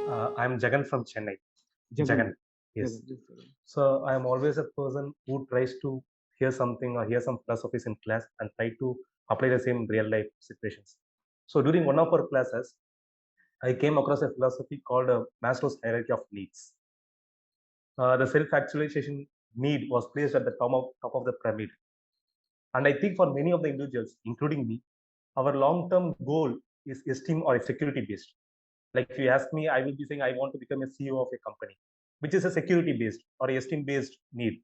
I'm Jagan from Chennai. Jagan, yes. Jagan. So I'm always a person who tries to hear something or hear some philosophies in class and try to apply the same real life situations. So during one of our classes, I came across a philosophy called Maslow's hierarchy of needs. The self-actualization need was placed at the top of the pyramid. And I think for many of the individuals, including me, our long-term goal is esteem or security based. Like if you ask me, I will be saying I want to become a CEO of a company, which is a security based or esteem based need.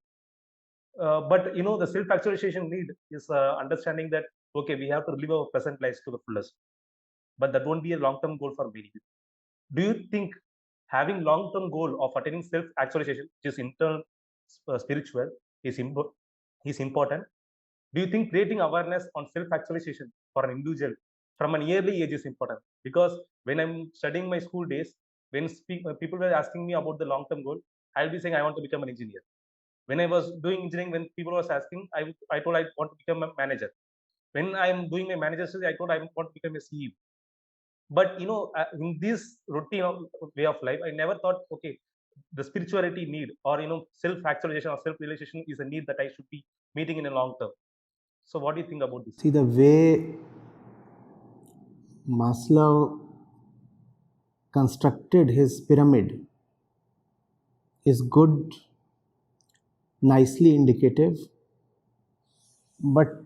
But the self-actualization need is understanding that okay, we have to live our present lives to the fullest, but that won't be a long-term goal for many people. Do you think having long-term goal of attaining self-actualization, which is internal spiritual, is important? Do you think creating awareness on self-actualization for an individual from an early age is important? Because when I'm studying my school days, when people were asking me about the long-term goal, I'll be saying I want to become an engineer. When I was doing engineering, when people was asking, I told I want to become a manager. When I'm doing my manager study, I told I want to become a CEO. But in this routine of way of life, I never thought, okay, the spirituality need or self-actualization or self-realization is a need that I should be meeting in a long term. So what do you think about this? See, the way Maslow constructed his pyramid is good, nicely indicative, but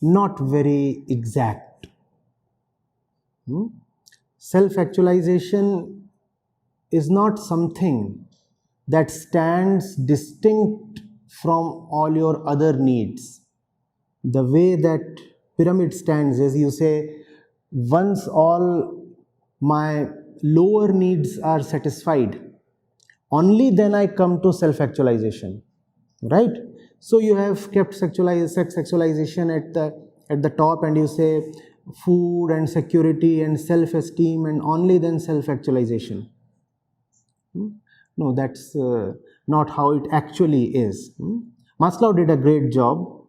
not very exact. Self-actualization is not something that stands distinct from all your other needs. The way that pyramid stands is, you say, once all my lower needs are satisfied, only then I come to self-actualization, right? So you have kept sex actualization at the top, and you say food and security and self-esteem, and only then self-actualization. No, that's not how it actually is. Maslow did a great job,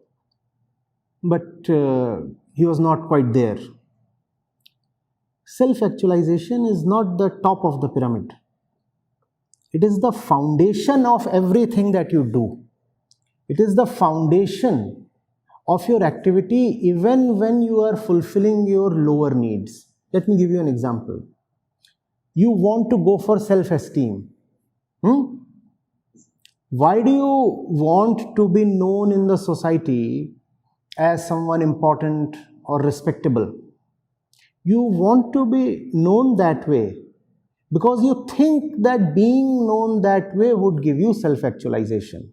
but he was not quite there. Self-actualization is not the top of the pyramid. It is the foundation of everything that you do. It is the foundation of your activity even when you are fulfilling your lower needs. Let me give you an example. You want to go for self-esteem. Why do you want to be known in the society as someone important or respectable? You want to be known that way because you think that being known that way would give you self-actualization.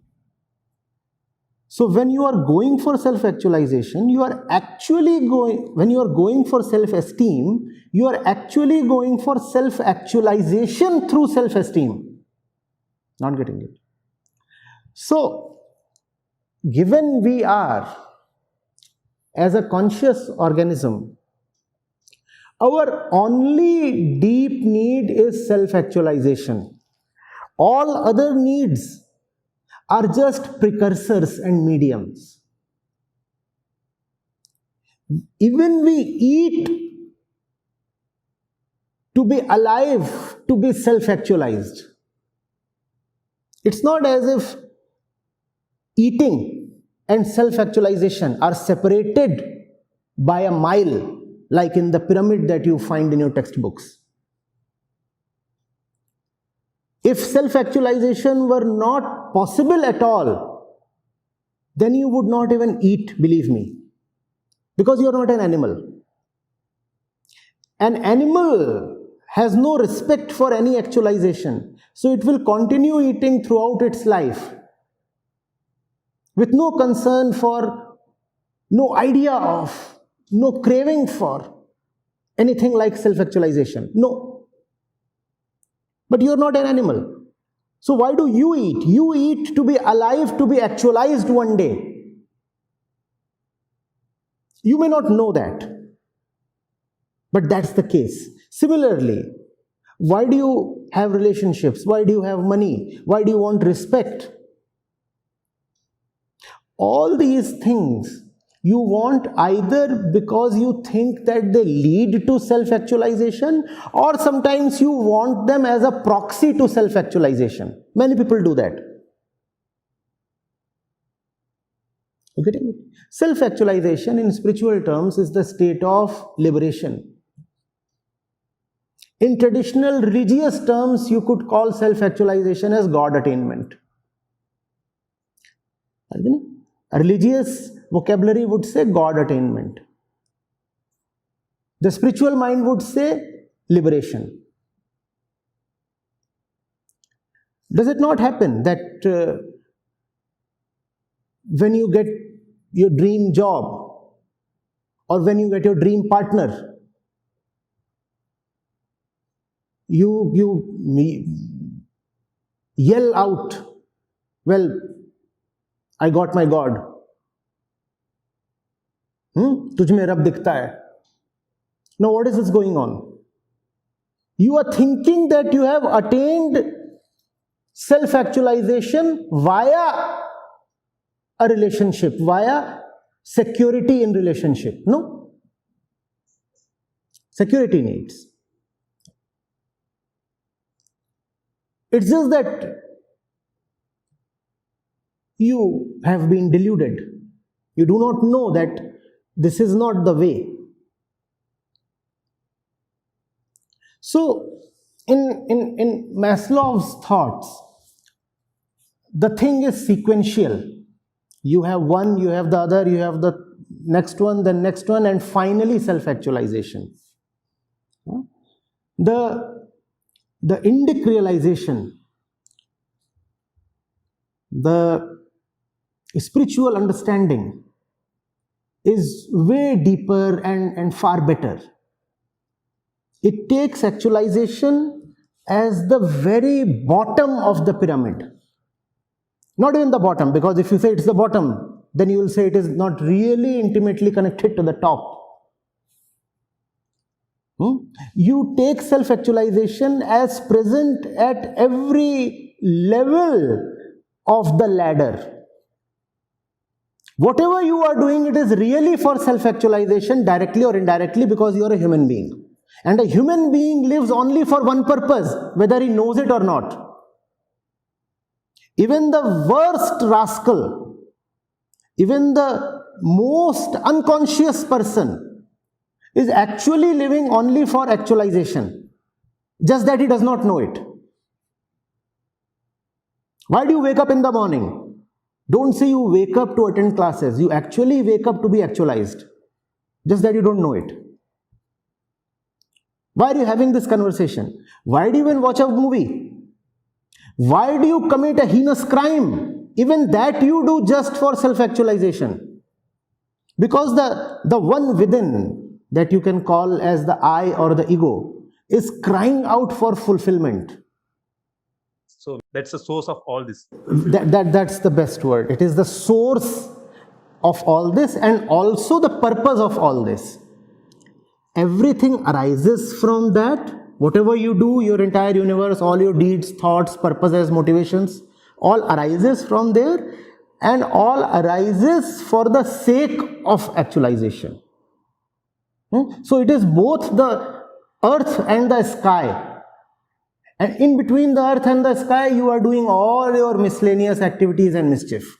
So when you are going for self-actualization, you are actually when you are going for self-esteem, you are actually going for self-actualization through self-esteem. Not getting it. So, given we are as a conscious organism, our only deep need is self-actualization. All other needs are just precursors and mediums. Even we eat to be alive, to be self-actualized. It's not as if eating and self-actualization are separated by a mile, like in the pyramid that you find in your textbooks. If self-actualization were not possible at all, then you would not even eat, believe me, because you are not an animal. An animal has no respect for any actualization, so it will continue eating throughout its life with no concern for, no idea of, no craving for anything like self-actualization. No. But you are not an animal. So why do you eat? You eat to be alive, to be actualized one day. You may not know that, but that's the case. Similarly, why do you have relationships? Why do you have money? Why do you want respect? All these things You want either because you think that they lead to self-actualization, or sometimes you want them as a proxy to self-actualization. Many people do that. You getting it? Self-actualization in spiritual terms is the state of liberation. In traditional religious terms, you could call self-actualization as God attainment. A religious vocabulary would say God attainment. The spiritual mind would say liberation. Does it not happen that when you get your dream job or when you get your dream partner, you yell out, well, I got my God. तुझ में रब दिखता है. Now what is this going on? You are thinking that you have attained self-actualization via a relationship, via security in relationship. No? Security needs. It's just that you have been deluded. You do not know that this is not the way. So, in Maslow's thoughts, the thing is sequential. You have one, you have the other, you have the next one, then next one, and finally self-actualization. The indic realization, the spiritual understanding is way deeper and far better. It takes actualization as the very bottom of the pyramid. Not even the bottom, because if you say it's the bottom, then you will say it is not really intimately connected to the top. You take self-actualization as present at every level of the ladder. Whatever you are doing, it is really for self-actualization, directly or indirectly, because you are a human being. And a human being lives only for one purpose, whether he knows it or not. Even the worst rascal, even the most unconscious person is actually living only for actualization, just that he does not know it. Why do you wake up in the morning? Don't say you wake up to attend classes. You actually wake up to be actualized, just that you don't know it. Why are you having this conversation? Why do you even watch a movie? Why do you commit a heinous crime? Even that you do just for self-actualization. Because the one within that you can call as the I or the ego is crying out for fulfillment. So that's the source of all this. That's the best word. It is the source of all this and also the purpose of all this. Everything arises from that. Whatever you do, your entire universe, all your deeds, thoughts, purposes, motivations, all arises from there, and all arises for the sake of actualization. So it is both the earth and the sky. And in between the earth and the sky, you are doing all your miscellaneous activities and mischief.